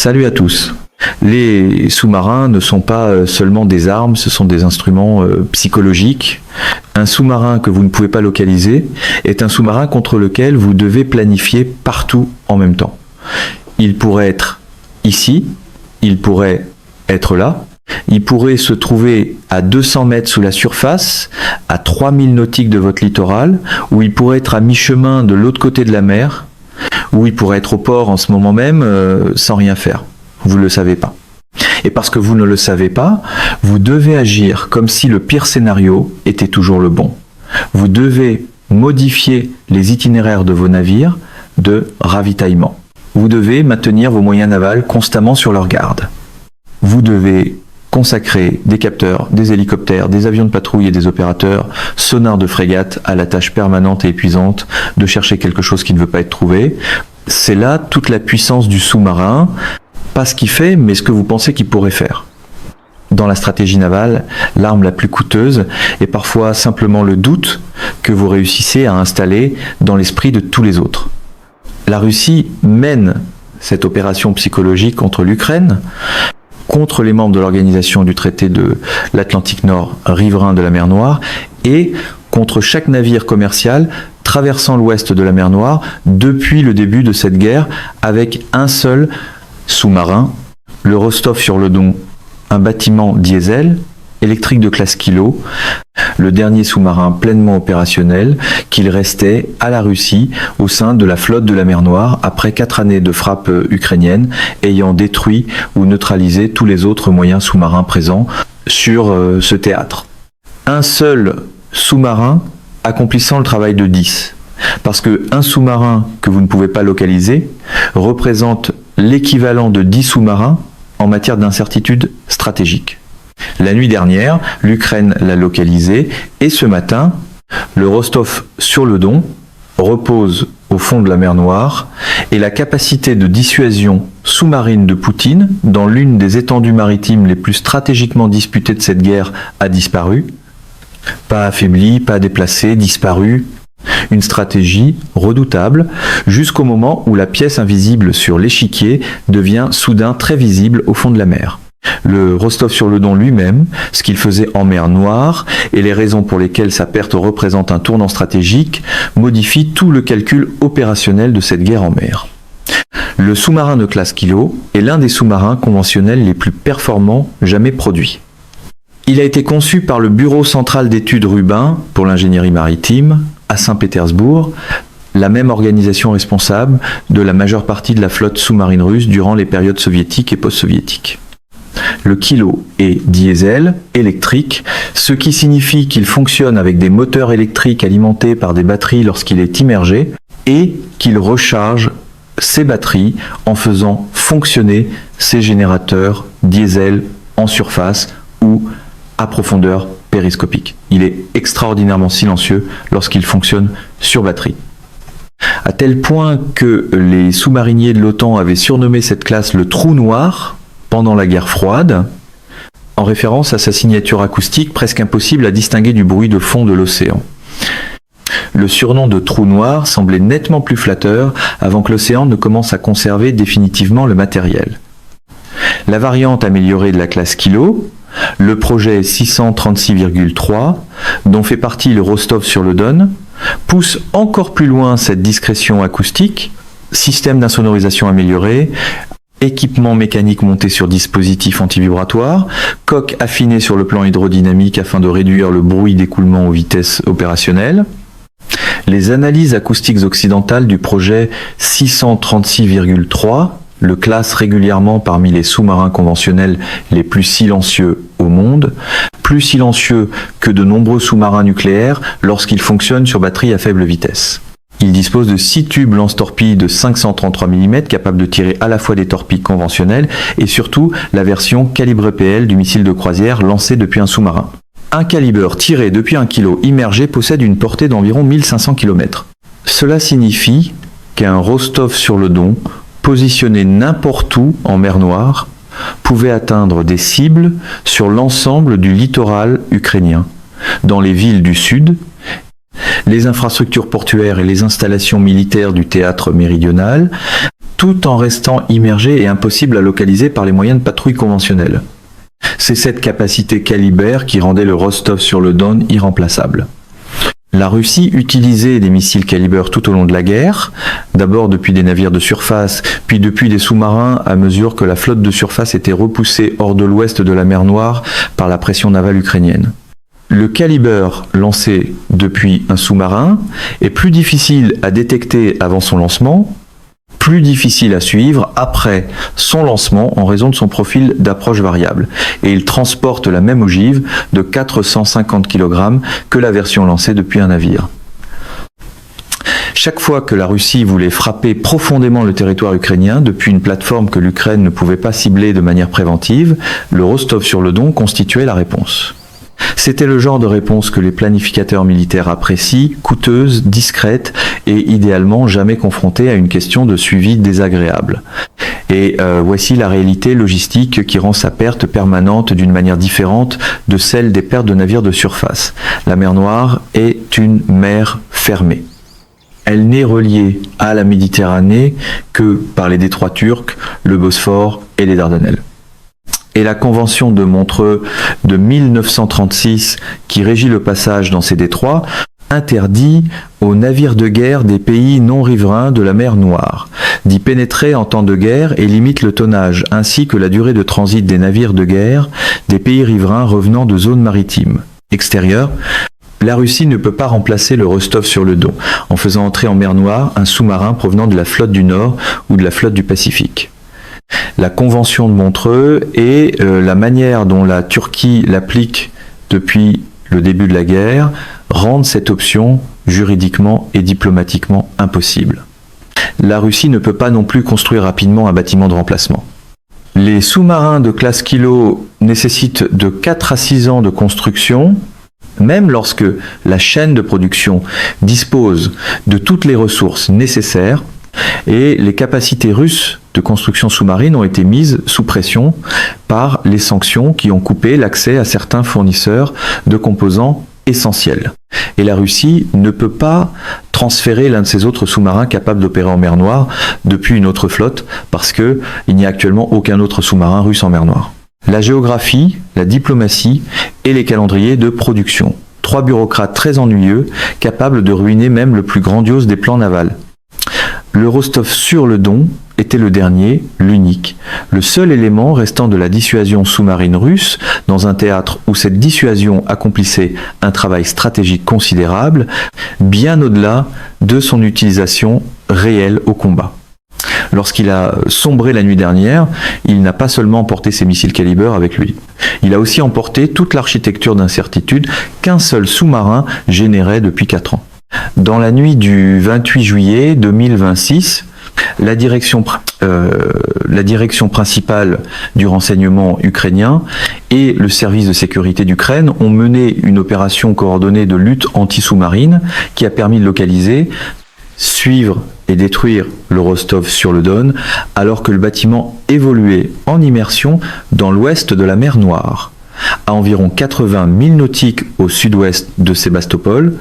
Salut à tous. Les sous-marins ne sont pas seulement des armes, ce sont des instruments psychologiques. Un sous-marin que vous ne pouvez pas localiser est un sous-marin contre lequel vous devez planifier partout en même temps. Il pourrait être ici, il pourrait être là, il pourrait se trouver à 200 mètres sous la surface, à 3000 nautiques de votre littoral, ou il pourrait être à mi-chemin de l'autre côté de la mer, ou il pourrait être au port en ce moment même sans rien faire. Vous ne le savez pas. Et parce que vous ne le savez pas, vous devez agir comme si le pire scénario était toujours le bon. Vous devez modifier les itinéraires de vos navires de ravitaillement. Vous devez maintenir vos moyens navals constamment sur leur garde. Vous devez consacrer des capteurs, des hélicoptères, des avions de patrouille et des opérateurs, sonars de frégate à la tâche permanente et épuisante de chercher quelque chose qui ne veut pas être trouvé. C'est là toute la puissance du sous-marin. Pas ce qu'il fait, mais ce que vous pensez qu'il pourrait faire. Dans la stratégie navale, l'arme la plus coûteuse est parfois simplement le doute que vous réussissez à installer dans l'esprit de tous les autres. La Russie mène cette opération psychologique contre l'Ukraine, contre les membres de l'organisation du traité de l'Atlantique Nord riverain de la mer Noire, et contre chaque navire commercial traversant l'ouest de la mer Noire depuis le début de cette guerre, avec un seul sous-marin, le Rostov-sur-le-Don, un bâtiment diesel, électrique de classe Kilo, le dernier sous-marin pleinement opérationnel qu'il restait à la Russie au sein de la flotte de la mer Noire après 4 années de frappe ukrainienne ayant détruit ou neutralisé tous les autres moyens sous-marins présents sur ce théâtre. Un seul sous-marin accomplissant le travail de 10. Parce qu'un sous-marin que vous ne pouvez pas localiser représente l'équivalent de 10 sous-marins en matière d'incertitude stratégique. La nuit dernière, l'Ukraine l'a localisé et ce matin, le Rostov-sur-le-Don repose au fond de la mer Noire et la capacité de dissuasion sous-marine de Poutine dans l'une des étendues maritimes les plus stratégiquement disputées de cette guerre a disparu. Pas affaibli, pas déplacé, disparu. Une stratégie redoutable jusqu'au moment où la pièce invisible sur l'échiquier devient soudain très visible au fond de la mer. Le Rostov-sur-le-Don lui-même, ce qu'il faisait en mer Noire et les raisons pour lesquelles sa perte représente un tournant stratégique modifient tout le calcul opérationnel de cette guerre en mer. Le sous-marin de classe Kilo est l'un des sous-marins conventionnels les plus performants jamais produits. Il a été conçu par le Bureau central d'études Rubin pour l'ingénierie maritime à Saint-Pétersbourg, la même organisation responsable de la majeure partie de la flotte sous-marine russe durant les périodes soviétiques et post-soviétiques. Le Kilo est diesel, électrique, ce qui signifie qu'il fonctionne avec des moteurs électriques alimentés par des batteries lorsqu'il est immergé et qu'il recharge ses batteries en faisant fonctionner ses générateurs diesel en surface ou à profondeur périscopique. Il est extraordinairement silencieux lorsqu'il fonctionne sur batterie. À tel point que les sous-mariniers de l'OTAN avaient surnommé cette classe le trou noir pendant la guerre froide, en référence à sa signature acoustique presque impossible à distinguer du bruit de fond de l'océan. Le surnom de trou noir semblait nettement plus flatteur avant que l'océan ne commence à conserver définitivement le matériel. La variante améliorée de la classe Kilo, le projet 636,3, dont fait partie le Rostov-sur-le-Don, pousse encore plus loin cette discrétion acoustique, système d'insonorisation amélioré, équipement mécanique monté sur dispositif antivibratoire, coque affinée sur le plan hydrodynamique afin de réduire le bruit d'écoulement aux vitesses opérationnelles. Les analyses acoustiques occidentales du projet 636,3 le classe régulièrement parmi les sous-marins conventionnels les plus silencieux au monde, plus silencieux que de nombreux sous-marins nucléaires lorsqu'ils fonctionnent sur batterie à faible vitesse. Il dispose de 6 tubes lance-torpilles de 533 mm capables de tirer à la fois des torpilles conventionnelles et surtout la version calibre PL du missile de croisière lancé depuis un sous-marin. Un calibre tiré depuis un kilo immergé possède une portée d'environ 1500 km. Cela signifie qu'un Rostov-sur-le-Don positionné n'importe où en mer Noire, pouvait atteindre des cibles sur l'ensemble du littoral ukrainien, dans les villes du sud, les infrastructures portuaires et les installations militaires du théâtre méridional, tout en restant immergé et impossible à localiser par les moyens de patrouille conventionnels. C'est cette capacité Kaliber qui rendait le Rostov-sur-le-Don irremplaçable. La Russie utilisait des missiles Kaliber tout au long de la guerre, d'abord depuis des navires de surface, puis depuis des sous-marins à mesure que la flotte de surface était repoussée hors de l'ouest de la mer Noire par la pression navale ukrainienne. Le Kaliber lancé depuis un sous-marin est plus difficile à détecter avant son lancement, plus difficile à suivre après son lancement en raison de son profil d'approche variable. Et il transporte la même ogive de 450 kg que la version lancée depuis un navire. Chaque fois que la Russie voulait frapper profondément le territoire ukrainien depuis une plateforme que l'Ukraine ne pouvait pas cibler de manière préventive, le Rostov-sur-le-Don constituait la réponse. C'était le genre de réponse que les planificateurs militaires apprécient, coûteuse, discrète et idéalement jamais confrontée à une question de suivi désagréable. Et voici la réalité logistique qui rend sa perte permanente d'une manière différente de celle des pertes de navires de surface. La mer Noire est une mer fermée. Elle n'est reliée à la Méditerranée que par les détroits turcs, le Bosphore et les Dardanelles. Et la Convention de Montreux de 1936, qui régit le passage dans ces détroits, interdit aux navires de guerre des pays non riverains de la mer Noire d'y pénétrer en temps de guerre et limite le tonnage ainsi que la durée de transit des navires de guerre des pays riverains revenant de zones maritimes extérieures. La Russie ne peut pas remplacer le Rostov-sur-le-Don en faisant entrer en mer Noire un sous-marin provenant de la flotte du Nord ou de la flotte du Pacifique. La Convention de Montreux et la manière dont la Turquie l'applique depuis le début de la guerre rendent cette option juridiquement et diplomatiquement impossible. La Russie ne peut pas non plus construire rapidement un bâtiment de remplacement. Les sous-marins de classe Kilo nécessitent de 4 à 6 ans de construction, même lorsque la chaîne de production dispose de toutes les ressources nécessaires. Et les capacités russes de construction sous-marine ont été mises sous pression par les sanctions qui ont coupé l'accès à certains fournisseurs de composants essentiels. Et la Russie ne peut pas transférer l'un de ses autres sous-marins capables d'opérer en mer Noire depuis une autre flotte parce qu'il n'y a actuellement aucun autre sous-marin russe en mer Noire. La géographie, la diplomatie et les calendriers de production. 3 bureaucrates très ennuyeux, capables de ruiner même le plus grandiose des plans navals. Le Rostov-sur-le-Don était le dernier, l'unique, le seul élément restant de la dissuasion sous-marine russe dans un théâtre où cette dissuasion accomplissait un travail stratégique considérable, bien au-delà de son utilisation réelle au combat. Lorsqu'il a sombré la nuit dernière, il n'a pas seulement emporté ses missiles Kaliber avec lui. Il a aussi emporté toute l'architecture d'incertitude qu'un seul sous-marin générait depuis 4 ans. Dans la nuit du 28 juillet 2026, la direction principale du renseignement ukrainien et le service de sécurité d'Ukraine ont mené une opération coordonnée de lutte anti-sous-marine qui a permis de localiser, suivre et détruire le Rostov-sur-le-Don alors que le bâtiment évoluait en immersion dans l'ouest de la mer Noire, à environ 80 milles nautiques au sud-ouest de Sébastopol.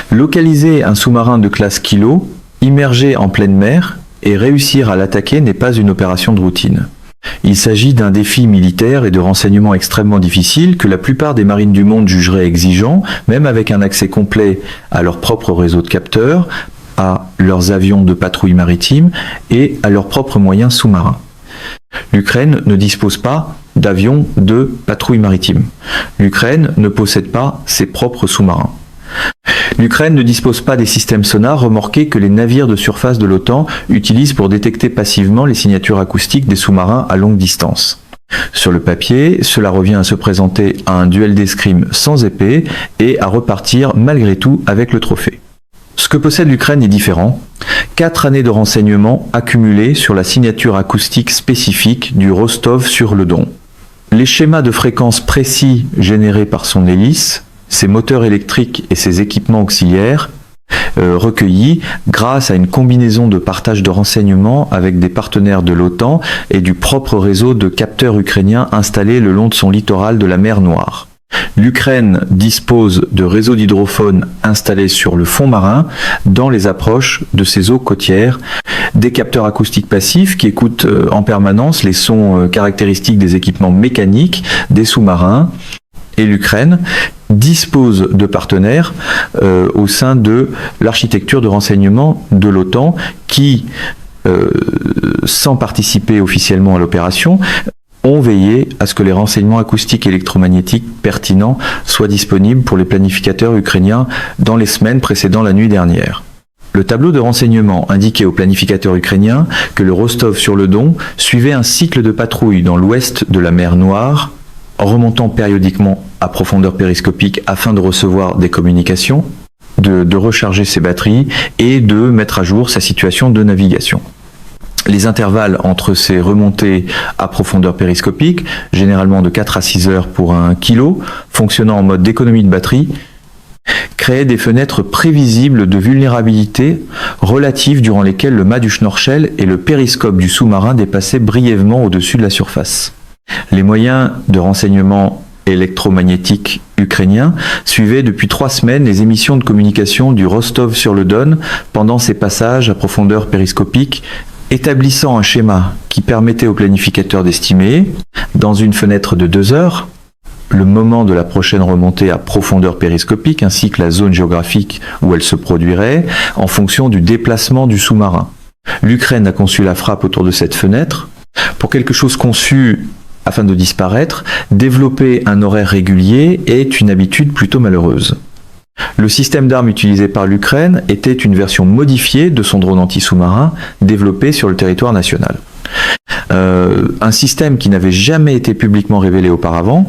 Localiser un sous-marin de classe Kilo, immergé en pleine mer, et réussir à l'attaquer n'est pas une opération de routine. Il s'agit d'un défi militaire et de renseignement extrêmement difficile que la plupart des marines du monde jugeraient exigeant, même avec un accès complet à leur propre réseau de capteurs, à leurs avions de patrouille maritime et à leurs propres moyens sous-marins. L'Ukraine ne dispose pas d'avions de patrouille maritime. L'Ukraine ne possède pas ses propres sous-marins. L'Ukraine ne dispose pas des systèmes sonars remorqués que les navires de surface de l'OTAN utilisent pour détecter passivement les signatures acoustiques des sous-marins à longue distance. Sur le papier, cela revient à se présenter à un duel d'escrime sans épée et à repartir malgré tout avec le trophée. Ce que possède l'Ukraine est différent. 4 années de renseignements accumulés sur la signature acoustique spécifique du Rostov-sur-le-Don. Les schémas de fréquences précis générés par son hélice, ses moteurs électriques et ses équipements auxiliaires, recueillis grâce à une combinaison de partage de renseignements avec des partenaires de l'OTAN et du propre réseau de capteurs ukrainiens installés le long de son littoral de la mer Noire. L'Ukraine dispose de réseaux d'hydrophones installés sur le fond marin dans les approches de ses eaux côtières, des capteurs acoustiques passifs qui écoutent en permanence les sons caractéristiques des équipements mécaniques des sous-marins, et l'Ukraine dispose de partenaires au sein de l'architecture de renseignement de l'OTAN qui, sans participer officiellement à l'opération, ont veillé à ce que les renseignements acoustiques et électromagnétiques pertinents soient disponibles pour les planificateurs ukrainiens dans les semaines précédant la nuit dernière. Le tableau de renseignement indiquait aux planificateurs ukrainiens que le Rostov-sur-le-Don suivait un cycle de patrouille dans l'ouest de la mer Noire, remontant périodiquement à profondeur périscopique afin de recevoir des communications, de recharger ses batteries et de mettre à jour sa situation de navigation. Les intervalles entre ces remontées à profondeur périscopique, généralement de 4 à 6 heures pour 1 kilo, fonctionnant en mode d'économie de batterie, créaient des fenêtres prévisibles de vulnérabilité relatives durant lesquelles le mât du schnorchel et le périscope du sous-marin dépassaient brièvement au-dessus de la surface. Les moyens de renseignement électromagnétiques ukrainiens suivaient depuis 3 semaines les émissions de communication du Rostov-sur-le-Don pendant ces passages à profondeur périscopique, établissant un schéma qui permettait au planificateur d'estimer, dans une fenêtre de 2 heures, le moment de la prochaine remontée à profondeur périscopique ainsi que la zone géographique où elle se produirait en fonction du déplacement du sous-marin. L'Ukraine a conçu la frappe autour de cette fenêtre. Pour quelque chose conçu afin de disparaître, développer un horaire régulier est une habitude plutôt malheureuse. Le système d'armes utilisé par l'Ukraine était une version modifiée de son drone anti-sous-marin développé sur le territoire national. Un système qui n'avait jamais été publiquement révélé auparavant,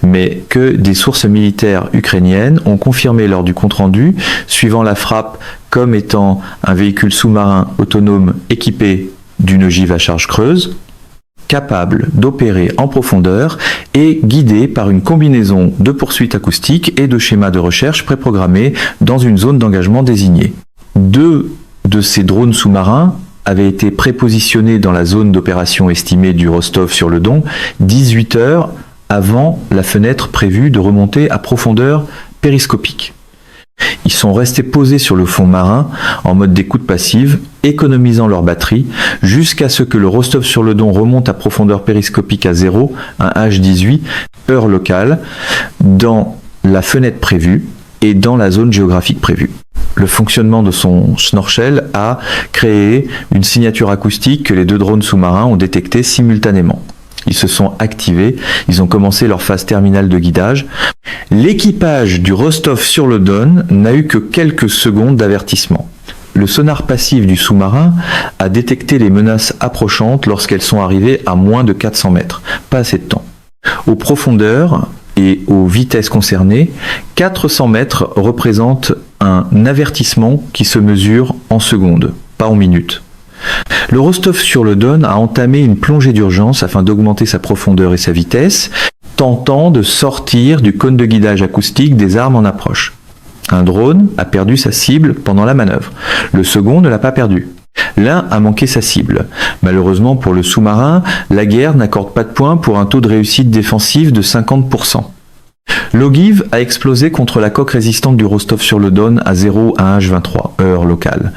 mais que des sources militaires ukrainiennes ont confirmé lors du compte-rendu, suivant la frappe comme étant un véhicule sous-marin autonome équipé d'une ogive à charge creuse, capable d'opérer en profondeur et guidé par une combinaison de poursuites acoustiques et de schémas de recherche préprogrammés dans une zone d'engagement désignée. 2 de ces drones sous-marins avaient été prépositionnés dans la zone d'opération estimée du Rostov-sur-le-Don 18 heures avant la fenêtre prévue de remontée à profondeur périscopique. Ils sont restés posés sur le fond marin en mode d'écoute passive, économisant leur batterie, jusqu'à ce que le Rostov-sur-le-Don remonte à profondeur périscopique à 0, un H18, heure locale, dans la fenêtre prévue et dans la zone géographique prévue. Le fonctionnement de son schnorchel a créé une signature acoustique que les 2 drones sous-marins ont détectée simultanément. Ils se sont activés, ils ont commencé leur phase terminale de guidage. L'équipage du Rostov-sur-le-Don n'a eu que quelques secondes d'avertissement. Le sonar passif du sous-marin a détecté les menaces approchantes lorsqu'elles sont arrivées à moins de 400 mètres. Pas assez de temps. Aux profondeurs et aux vitesses concernées, 400 mètres représentent un avertissement qui se mesure en secondes, pas en minutes. Le Rostov-sur-le-Don a entamé une plongée d'urgence afin d'augmenter sa profondeur et sa vitesse, tentant de sortir du cône de guidage acoustique des armes en approche. Un drone a perdu sa cible pendant la manœuvre. Le second ne l'a pas perdu. L'un a manqué sa cible. Malheureusement pour le sous-marin, la guerre n'accorde pas de points pour un taux de réussite défensive de 50%. L'ogive a explosé contre la coque résistante du Rostov-sur-le-Don à 0 à 1H23, heure locale.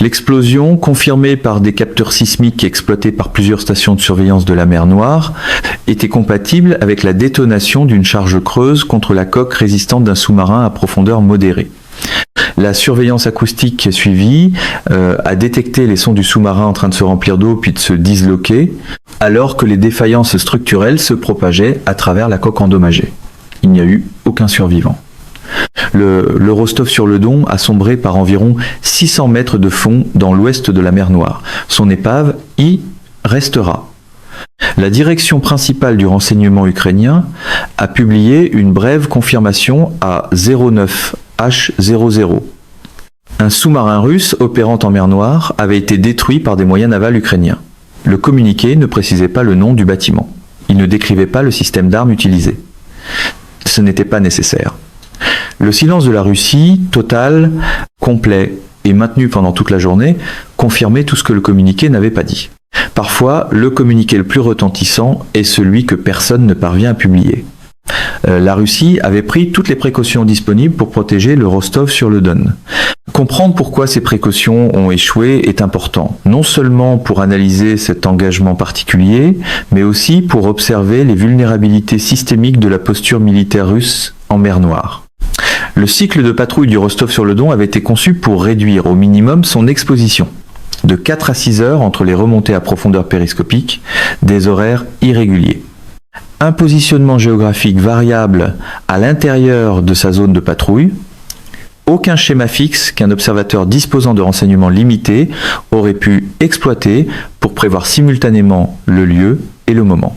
L'explosion, confirmée par des capteurs sismiques exploités par plusieurs stations de surveillance de la mer Noire, était compatible avec la détonation d'une charge creuse contre la coque résistante d'un sous-marin à profondeur modérée. La surveillance acoustique qui a suivi a détecté les sons du sous-marin en train de se remplir d'eau puis de se disloquer, alors que les défaillances structurelles se propageaient à travers la coque endommagée. Il n'y a eu aucun survivant. Le Rostov-sur-le-Don a sombré par environ 600 mètres de fond dans l'ouest de la mer Noire. Son épave y restera. La direction principale du renseignement ukrainien a publié une brève confirmation à 09H00. Un sous-marin russe opérant en mer Noire avait été détruit par des moyens navals ukrainiens. Le communiqué ne précisait pas le nom du bâtiment. Il ne décrivait pas le système d'armes utilisé. Ce n'était pas nécessaire. Le silence de la Russie, total, complet et maintenu pendant toute la journée, confirmait tout ce que le communiqué n'avait pas dit. Parfois, le communiqué le plus retentissant est celui que personne ne parvient à publier. La Russie avait pris toutes les précautions disponibles pour protéger le Rostov-sur-le-Don. Comprendre pourquoi ces précautions ont échoué est important, non seulement pour analyser cet engagement particulier, mais aussi pour observer les vulnérabilités systémiques de la posture militaire russe en mer Noire. Le cycle de patrouille du Rostov-sur-le-Don avait été conçu pour réduire au minimum son exposition, de 4 à 6 heures entre les remontées à profondeur périscopique, des horaires irréguliers. Un positionnement géographique variable à l'intérieur de sa zone de patrouille, aucun schéma fixe qu'un observateur disposant de renseignements limités aurait pu exploiter pour prévoir simultanément le lieu et le moment.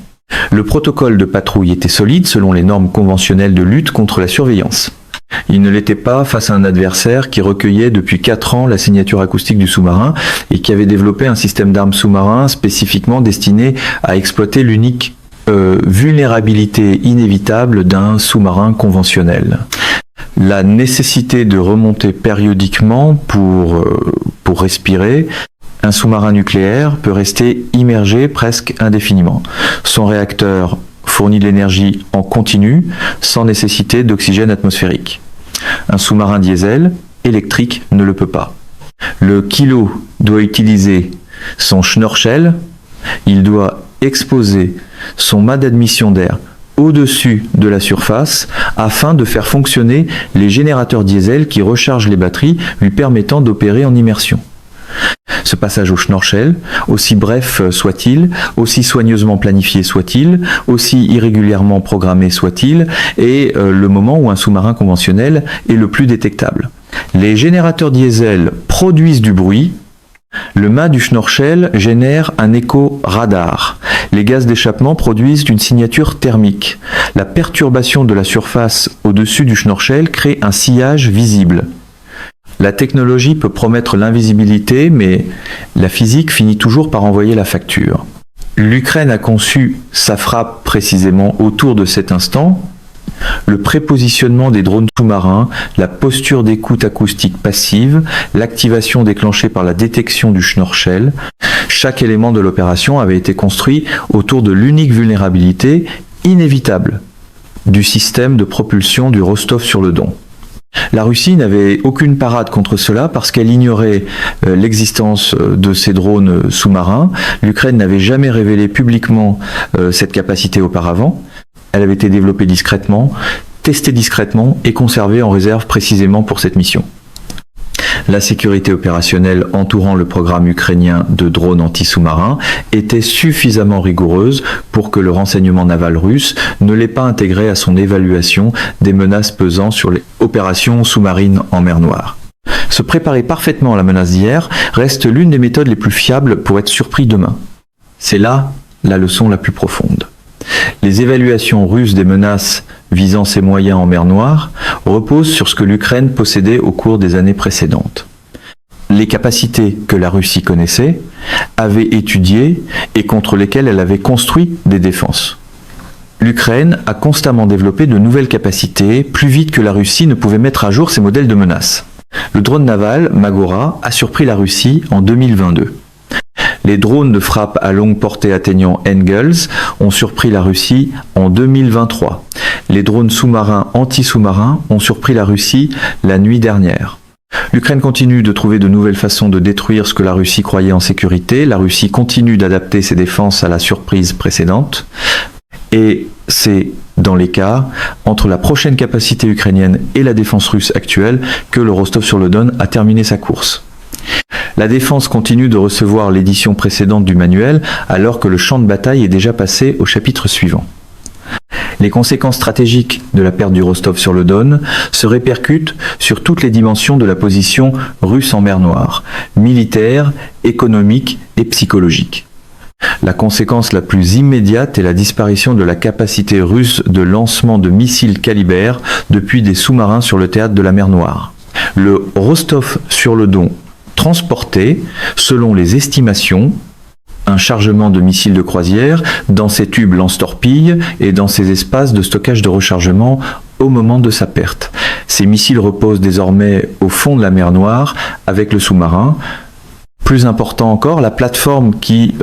Le protocole de patrouille était solide selon les normes conventionnelles de lutte contre la surveillance. Il ne l'était pas face à un adversaire qui recueillait depuis 4 ans la signature acoustique du sous-marin et qui avait développé un système d'armes sous-marin spécifiquement destiné à exploiter l'unique vulnérabilité inévitable d'un sous-marin conventionnel. La nécessité de remonter périodiquement pour respirer. Un sous-marin nucléaire peut rester immergé presque indéfiniment. Son réacteur fournit de l'énergie en continu sans nécessité d'oxygène atmosphérique. Un sous-marin diesel électrique ne le peut pas. Le kilo doit utiliser son schnorchel, il doit exposer son mât d'admission d'air au-dessus de la surface afin de faire fonctionner les générateurs diesel qui rechargent les batteries lui permettant d'opérer en immersion. Ce passage au schnorchel, aussi bref soit-il, aussi soigneusement planifié soit-il, aussi irrégulièrement programmé soit-il, est le moment où un sous-marin conventionnel est le plus détectable. Les générateurs diesel produisent du bruit. Le mât du schnorchel génère un écho radar. Les gaz d'échappement produisent une signature thermique. La perturbation de la surface au-dessus du schnorchel crée un sillage visible. La technologie peut promettre l'invisibilité, mais la physique finit toujours par envoyer la facture. L'Ukraine a conçu sa frappe précisément autour de cet instant. Le prépositionnement des drones sous-marins, la posture d'écoute acoustique passive, l'activation déclenchée par la détection du schnorchel, chaque élément de l'opération avait été construit autour de l'unique vulnérabilité inévitable du système de propulsion du Rostov-sur-le-Don. La Russie n'avait aucune parade contre cela parce qu'elle ignorait l'existence de ces drones sous-marins. L'Ukraine n'avait jamais révélé publiquement cette capacité auparavant. Elle avait été développée discrètement, testée discrètement et conservée en réserve précisément pour cette mission. La sécurité opérationnelle entourant le programme ukrainien de drones anti-sous-marins était suffisamment rigoureuse pour que le renseignement naval russe ne l'ait pas intégré à son évaluation des menaces pesant sur les opérations sous-marines en mer Noire. Se préparer parfaitement à la menace d'hier reste l'une des méthodes les plus fiables pour être surpris demain. C'est là la leçon la plus profonde. Les évaluations russes des menaces visant ses moyens en mer Noire reposent sur ce que l'Ukraine possédait au cours des années précédentes. Les capacités que la Russie connaissait, avait étudiées et contre lesquelles elle avait construit des défenses. L'Ukraine a constamment développé de nouvelles capacités, plus vite que la Russie ne pouvait mettre à jour ses modèles de menaces. Le drone naval Magora a surpris la Russie en 2022. Les drones de frappe à longue portée atteignant Engels ont surpris la Russie en 2023. Les drones sous-marins anti-sous-marins ont surpris la Russie la nuit dernière. L'Ukraine continue de trouver de nouvelles façons de détruire ce que la Russie croyait en sécurité. La Russie continue d'adapter ses défenses à la surprise précédente. Et c'est dans l'écart entre la prochaine capacité ukrainienne et la défense russe actuelle que le Rostov-sur-le-Don a terminé sa course. La défense continue de recevoir l'édition précédente du manuel alors que le champ de bataille est déjà passé au chapitre suivant. Les conséquences stratégiques de la perte du Rostov-sur-le-Don se répercutent sur toutes les dimensions de la position russe en mer Noire, militaire, économique et psychologique. La conséquence la plus immédiate est la disparition de la capacité russe de lancement de missiles Kalibr depuis des sous-marins sur le théâtre de la mer Noire. Le Rostov-sur-le-Don transportait, selon les estimations, un chargement de missiles de croisière dans ses tubes lance-torpilles et dans ses espaces de stockage de rechargement au moment de sa perte. Ces missiles reposent désormais au fond de la mer Noire avec le sous-marin. Plus important encore, la plateforme qui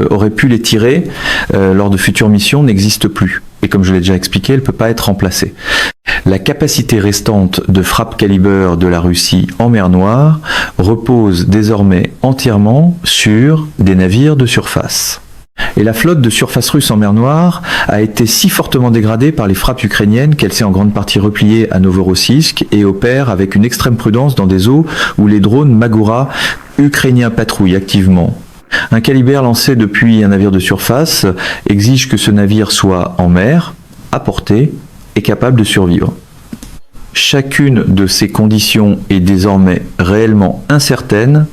aurait pu les tirer lors de futures missions n'existe plus. Et comme je l'ai déjà expliqué, elle ne peut pas être remplacée. La capacité restante de frappe calibre de la Russie en mer Noire repose désormais entièrement sur des navires de surface. Et la flotte de surface russe en mer Noire a été si fortement dégradée par les frappes ukrainiennes qu'elle s'est en grande partie repliée à Novorossiysk et opère avec une extrême prudence dans des eaux où les drones Magura ukrainiens patrouillent activement. Un calibre lancé depuis un navire de surface exige que ce navire soit en mer, à portée et capable de survivre. Chacune de ces conditions est désormais réellement incertaine,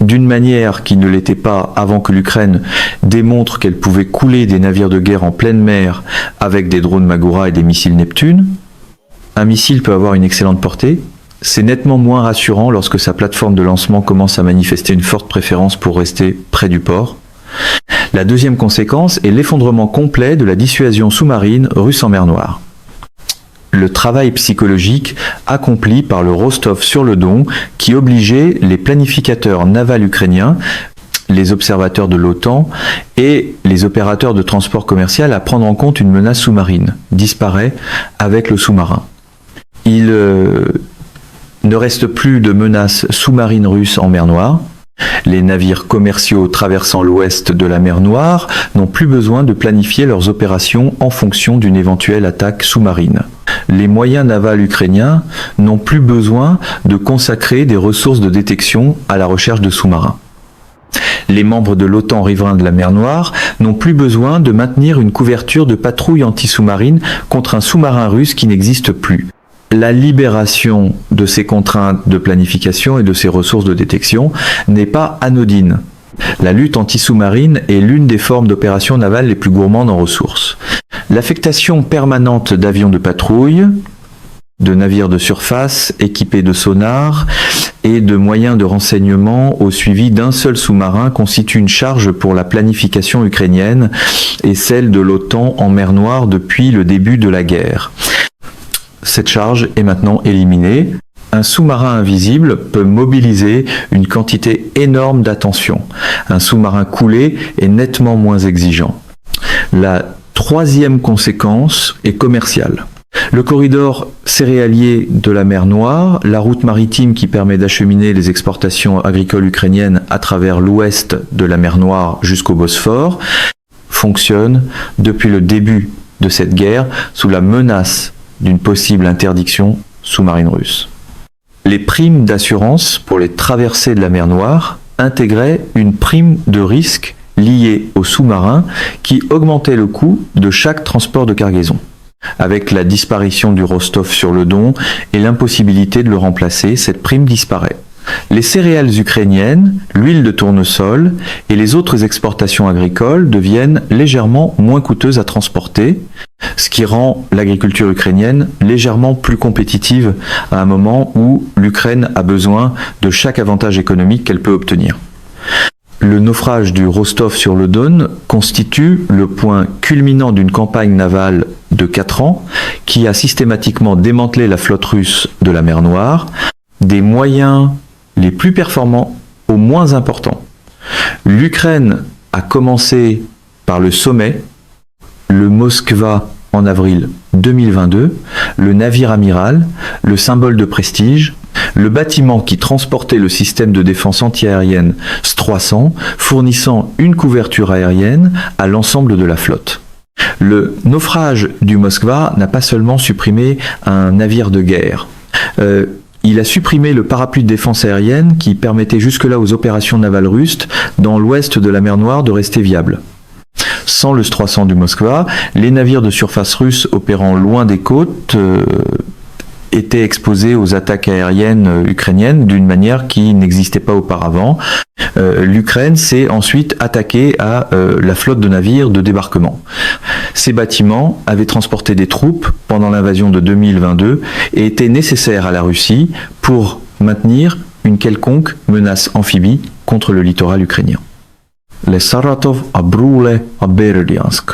d'une manière qui ne l'était pas avant que l'Ukraine démontre qu'elle pouvait couler des navires de guerre en pleine mer avec des drones Magura et des missiles Neptune. Un missile peut avoir une excellente portée. C'est nettement moins rassurant lorsque sa plateforme de lancement commence à manifester une forte préférence pour rester près du port. La deuxième conséquence est l'effondrement complet de la dissuasion sous-marine russe en mer Noire. Le travail psychologique accompli par le Rostov-sur-le-Don qui obligeait les planificateurs navals ukrainiens, les observateurs de l'OTAN et les opérateurs de transport commercial à prendre en compte une menace sous-marine, disparaît avec le sous-marin. Il ne reste plus de menace sous-marine russe en mer Noire. Les navires commerciaux traversant l'ouest de la mer Noire n'ont plus besoin de planifier leurs opérations en fonction d'une éventuelle attaque sous-marine. Les moyens navals ukrainiens n'ont plus besoin de consacrer des ressources de détection à la recherche de sous-marins. Les membres de l'OTAN riverains de la mer Noire n'ont plus besoin de maintenir une couverture de patrouille anti-sous-marine contre un sous-marin russe qui n'existe plus. La libération de ces contraintes de planification et de ces ressources de détection n'est pas anodine. La lutte anti-sous-marine est l'une des formes d'opérations navales les plus gourmandes en ressources. L'affectation permanente d'avions de patrouille, de navires de surface équipés de sonars et de moyens de renseignement au suivi d'un seul sous-marin constitue une charge pour la planification ukrainienne et celle de l'OTAN en mer Noire depuis le début de la guerre. Cette charge est maintenant éliminée. Un sous-marin invisible peut mobiliser une quantité énorme d'attention. Un sous-marin coulé est nettement moins exigeant. La troisième conséquence est commerciale. Le corridor céréalier de la mer Noire, la route maritime qui permet d'acheminer les exportations agricoles ukrainiennes à travers l'ouest de la mer Noire jusqu'au Bosphore, fonctionne depuis le début de cette guerre sous la menace d'une possible interdiction sous-marine russe. Les primes d'assurance pour les traversées de la mer Noire intégraient une prime de risque liée aux sous-marins qui augmentait le coût de chaque transport de cargaison. Avec la disparition du Rostov-sur-le-Don et l'impossibilité de le remplacer, cette prime disparaît. Les céréales ukrainiennes, l'huile de tournesol et les autres exportations agricoles deviennent légèrement moins coûteuses à transporter, ce qui rend l'agriculture ukrainienne légèrement plus compétitive à un moment où l'Ukraine a besoin de chaque avantage économique qu'elle peut obtenir. Le naufrage du Rostov-sur-le-Don constitue le point culminant d'une campagne navale de 4 ans qui a systématiquement démantelé la flotte russe de la mer Noire, des moyens les plus performants aux moins importants. L'Ukraine a commencé par le sommet, le Moskva en avril 2022, le navire amiral, le symbole de prestige, le bâtiment qui transportait le système de défense antiaérienne S-300, fournissant une couverture aérienne à l'ensemble de la flotte. Le naufrage du Moskva n'a pas seulement supprimé un navire de guerre. Il a supprimé le parapluie de défense aérienne qui permettait jusque-là aux opérations navales russes dans l'ouest de la mer Noire de rester viables. Sans le S-300 du Moskva, les navires de surface russes opérant loin des côtes étaient exposés aux attaques aériennes ukrainiennes d'une manière qui n'existait pas auparavant. L'Ukraine s'est ensuite attaquée à la flotte de navires de débarquement. Ces bâtiments avaient transporté des troupes pendant l'invasion de 2022 et étaient nécessaires à la Russie pour maintenir une quelconque menace amphibie contre le littoral ukrainien. Les Saratov a brûlé à Berdiansk.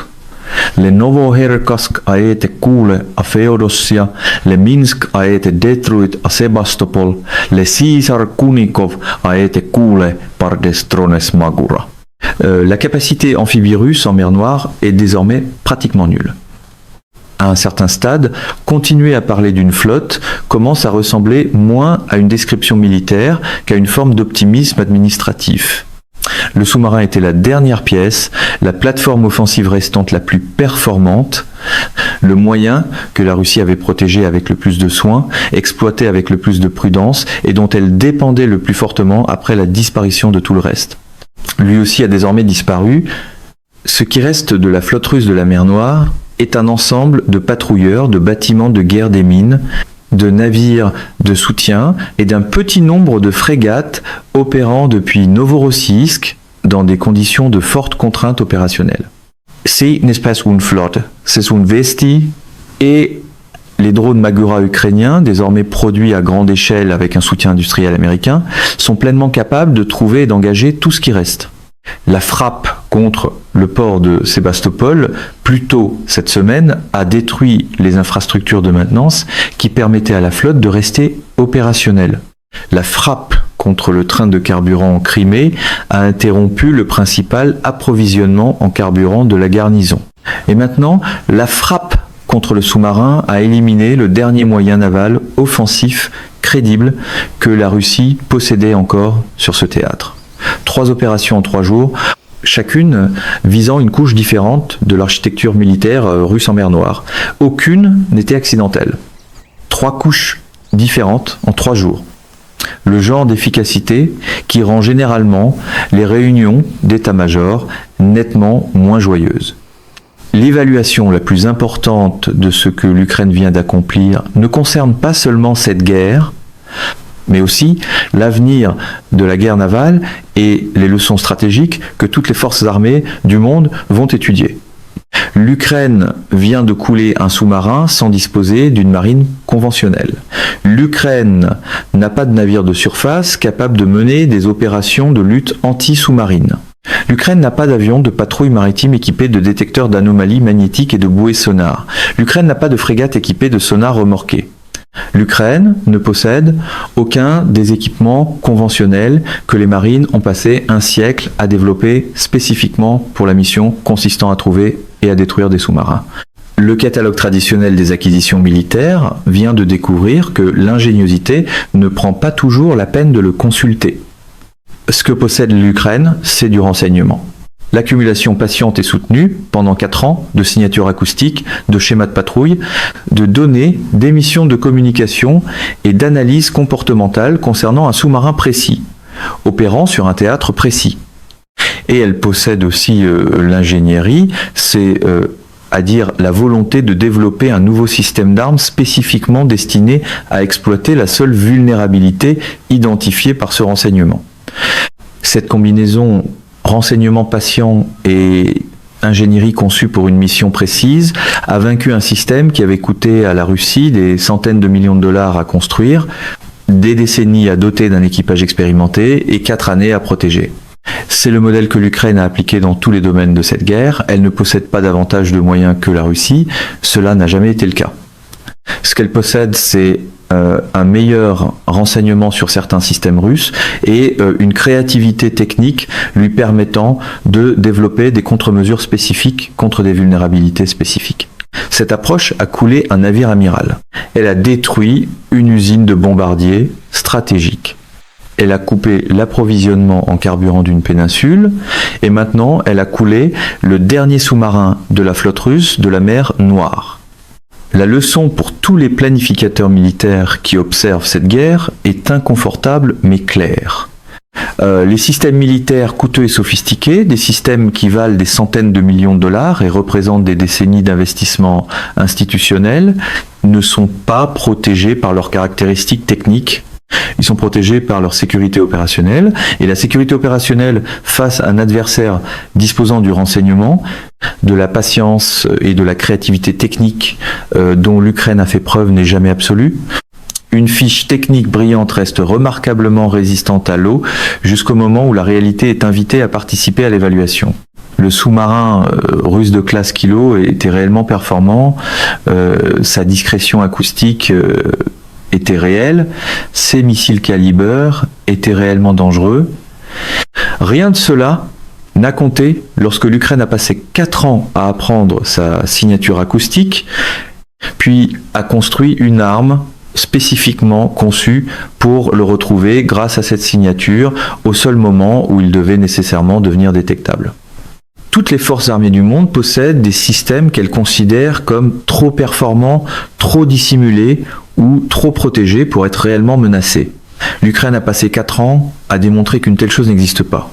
Le Novoherkask a été coulé à Féodossia, le Minsk a été détruit à Sébastopol, le Caesar Kunikov a été coulé par des drones Magura. La capacité amphibie russe en mer Noire est désormais pratiquement nulle. À un certain stade, continuer à parler d'une flotte commence à ressembler moins à une description militaire qu'à une forme d'optimisme administratif. Le sous-marin était la dernière pièce, la plateforme offensive restante la plus performante, le moyen que la Russie avait protégé avec le plus de soin, exploité avec le plus de prudence et dont elle dépendait le plus fortement après la disparition de tout le reste. Lui aussi a désormais disparu. Ce qui reste de la flotte russe de la mer Noire est un ensemble de patrouilleurs, de bâtiments de guerre des mines, de navires de soutien et d'un petit nombre de frégates opérant depuis Novorossiysk dans des conditions de forte contrainte opérationnelle. C'est une espèce de flotte, c'est une vestie. Et les drones Magura ukrainiens, désormais produits à grande échelle avec un soutien industriel américain, sont pleinement capables de trouver et d'engager tout ce qui reste. La frappe contre le port de Sébastopol, plus tôt cette semaine, a détruit les infrastructures de maintenance qui permettaient à la flotte de rester opérationnelle. La frappe contre le train de carburant en Crimée a interrompu le principal approvisionnement en carburant de la garnison. Et maintenant, la frappe contre le sous-marin a éliminé le dernier moyen naval offensif crédible que la Russie possédait encore sur ce théâtre. 3 opérations en 3 jours, chacune visant une couche différente de l'architecture militaire russe en mer Noire. Aucune n'était accidentelle. 3 couches différentes en 3 jours. Le genre d'efficacité qui rend généralement les réunions d'état-major nettement moins joyeuses. L'évaluation la plus importante de ce que l'Ukraine vient d'accomplir ne concerne pas seulement cette guerre, mais aussi l'avenir de la guerre navale et les leçons stratégiques que toutes les forces armées du monde vont étudier. L'Ukraine vient de couler un sous-marin sans disposer d'une marine conventionnelle. L'Ukraine n'a pas de navire de surface capable de mener des opérations de lutte anti-sous-marine. L'Ukraine n'a pas d'avion de patrouille maritime équipé de détecteurs d'anomalies magnétiques et de bouées sonars. L'Ukraine n'a pas de frégate équipée de sonars remorqués. L'Ukraine ne possède aucun des équipements conventionnels que les marines ont passé un siècle à développer spécifiquement pour la mission consistant à trouver et à détruire des sous-marins. Le catalogue traditionnel des acquisitions militaires vient de découvrir que l'ingéniosité ne prend pas toujours la peine de le consulter. Ce que possède l'Ukraine, c'est du renseignement. L'accumulation patiente et soutenue, pendant 4 ans, de signatures acoustiques, de schémas de patrouille, de données, d'émissions de communication et d'analyses comportementales concernant un sous-marin précis, opérant sur un théâtre précis. Et elle possède aussi l'ingénierie, c'est-à-dire la volonté de développer un nouveau système d'armes spécifiquement destiné à exploiter la seule vulnérabilité identifiée par ce renseignement. Cette combinaison renseignement patient et ingénierie conçue pour une mission précise a vaincu un système qui avait coûté à la Russie des centaines de millions de dollars à construire, des décennies à doter d'un équipage expérimenté et 4 années à protéger. C'est le modèle que l'Ukraine a appliqué dans tous les domaines de cette guerre. Elle ne possède pas davantage de moyens que la Russie. Cela n'a jamais été le cas. Ce qu'elle possède, c'est un meilleur renseignement sur certains systèmes russes et une créativité technique lui permettant de développer des contre-mesures spécifiques contre des vulnérabilités spécifiques. Cette approche a coulé un navire amiral. Elle a détruit une usine de bombardiers stratégique. Elle a coupé l'approvisionnement en carburant d'une péninsule et maintenant elle a coulé le dernier sous-marin de la flotte russe de la mer Noire. La leçon pour tous les planificateurs militaires qui observent cette guerre est inconfortable mais claire. Les systèmes militaires coûteux et sophistiqués, des systèmes qui valent des centaines de millions de dollars et représentent des décennies d'investissement institutionnel, ne sont pas protégés par leurs caractéristiques techniques. Ils sont protégés par leur sécurité opérationnelle. Et la sécurité opérationnelle face à un adversaire disposant du renseignement, de la patience et de la créativité technique dont l'Ukraine a fait preuve n'est jamais absolue. Une fiche technique brillante reste remarquablement résistante à l'eau jusqu'au moment où la réalité est invitée à participer à l'évaluation. Le sous-marin russe de classe Kilo était réellement performant, sa discrétion acoustique était réelle, ses missiles calibre étaient réellement dangereux. Rien de cela n'a compté lorsque l'Ukraine a passé 4 ans à apprendre sa signature acoustique, puis a construit une arme spécifiquement conçue pour le retrouver grâce à cette signature au seul moment où il devait nécessairement devenir détectable. Toutes les forces armées du monde possèdent des systèmes qu'elles considèrent comme trop performants, trop dissimulés ou trop protégés pour être réellement menacés. L'Ukraine a passé 4 ans à démontrer qu'une telle chose n'existe pas.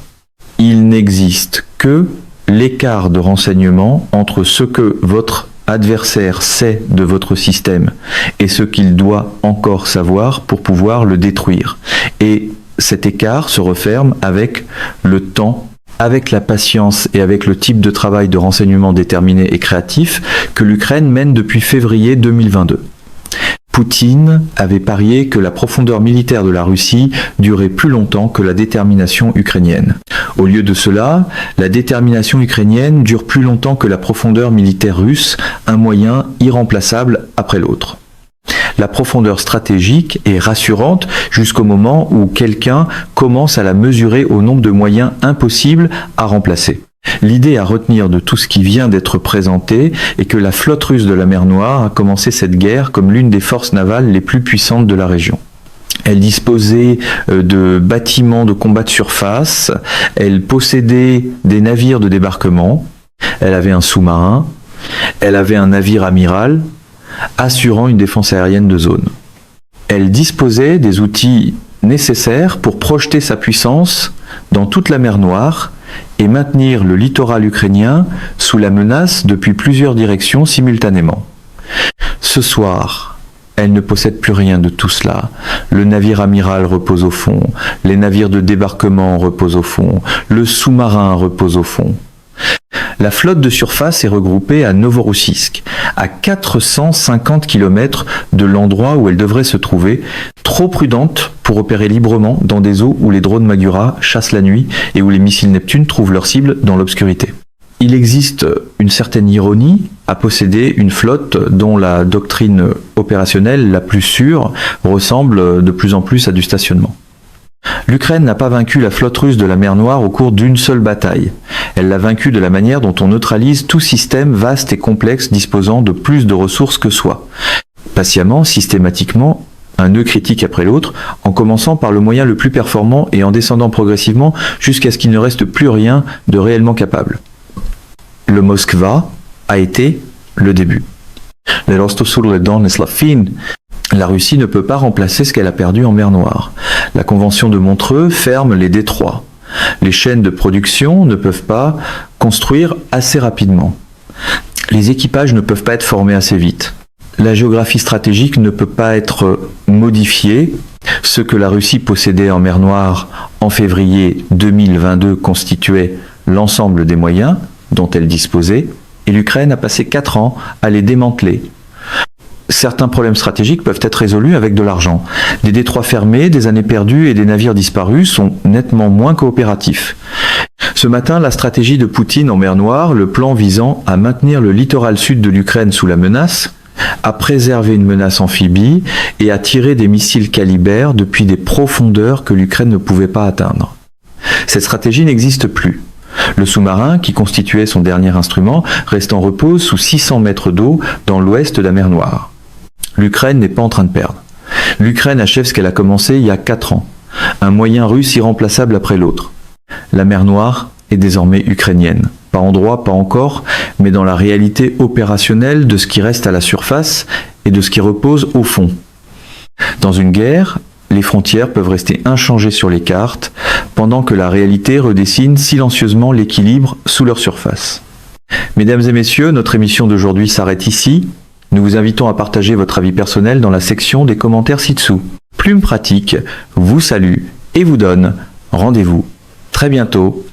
Il n'existe que l'écart de renseignement entre ce que votre adversaire sait de votre système et ce qu'il doit encore savoir pour pouvoir le détruire. Et cet écart se referme avec le temps, avec la patience et avec le type de travail de renseignement déterminé et créatif que l'Ukraine mène depuis février 2022. Poutine avait parié que la profondeur militaire de la Russie durait plus longtemps que la détermination ukrainienne. Au lieu de cela, la détermination ukrainienne dure plus longtemps que la profondeur militaire russe, un moyen irremplaçable après l'autre. La profondeur stratégique est rassurante jusqu'au moment où quelqu'un commence à la mesurer au nombre de moyens impossibles à remplacer. L'idée à retenir de tout ce qui vient d'être présenté est que la flotte russe de la mer Noire a commencé cette guerre comme l'une des forces navales les plus puissantes de la région. Elle disposait de bâtiments de combat de surface, elle possédait des navires de débarquement, elle avait un sous-marin, elle avait un navire amiral assurant une défense aérienne de zone. Elle disposait des outils nécessaires pour projeter sa puissance dans toute la mer Noire et maintenir le littoral ukrainien sous la menace depuis plusieurs directions simultanément. Ce soir, elle ne possède plus rien de tout cela. Le navire amiral repose au fond, les navires de débarquement reposent au fond, le sous-marin repose au fond. La flotte de surface est regroupée à Novorossiysk, à 450 km de l'endroit où elle devrait se trouver, trop prudente pour opérer librement dans des eaux où les drones Magura chassent la nuit et où les missiles Neptune trouvent leur cible dans l'obscurité. Il existe une certaine ironie à posséder une flotte dont la doctrine opérationnelle la plus sûre ressemble de plus en plus à du stationnement. L'Ukraine n'a pas vaincu la flotte russe de la mer Noire au cours d'une seule bataille. Elle l'a vaincue de la manière dont on neutralise tout système vaste et complexe disposant de plus de ressources que soi. Patiemment, systématiquement, un nœud critique après l'autre, en commençant par le moyen le plus performant et en descendant progressivement jusqu'à ce qu'il ne reste plus rien de réellement capable. Le Moskva a été le début. La Russie ne peut pas remplacer ce qu'elle a perdu en mer Noire. La Convention de Montreux ferme les détroits. Les chaînes de production ne peuvent pas construire assez rapidement. Les équipages ne peuvent pas être formés assez vite. La géographie stratégique ne peut pas être modifiée. Ce que la Russie possédait en mer Noire en février 2022 constituait l'ensemble des moyens dont elle disposait, et l'Ukraine a passé 4 ans à les démanteler. Certains problèmes stratégiques peuvent être résolus avec de l'argent. Des détroits fermés, des années perdues et des navires disparus sont nettement moins coopératifs. Ce matin, la stratégie de Poutine en mer Noire, le plan visant à maintenir le littoral sud de l'Ukraine sous la menace, à préserver une menace amphibie et à tirer des missiles Caliber depuis des profondeurs que l'Ukraine ne pouvait pas atteindre. Cette stratégie n'existe plus. Le sous-marin, qui constituait son dernier instrument, reste en repos sous 600 mètres d'eau dans l'ouest de la mer Noire. L'Ukraine n'est pas en train de perdre. L'Ukraine achève ce qu'elle a commencé il y a 4 ans. Un moyen russe irremplaçable après l'autre. La mer Noire est désormais ukrainienne. Pas en droit, pas encore, mais dans la réalité opérationnelle de ce qui reste à la surface et de ce qui repose au fond. Dans une guerre, les frontières peuvent rester inchangées sur les cartes, pendant que la réalité redessine silencieusement l'équilibre sous leur surface. Mesdames et messieurs, notre émission d'aujourd'hui s'arrête ici. Nous vous invitons à partager votre avis personnel dans la section des commentaires ci-dessous. Plume Pratique vous salue et vous donne rendez-vous très bientôt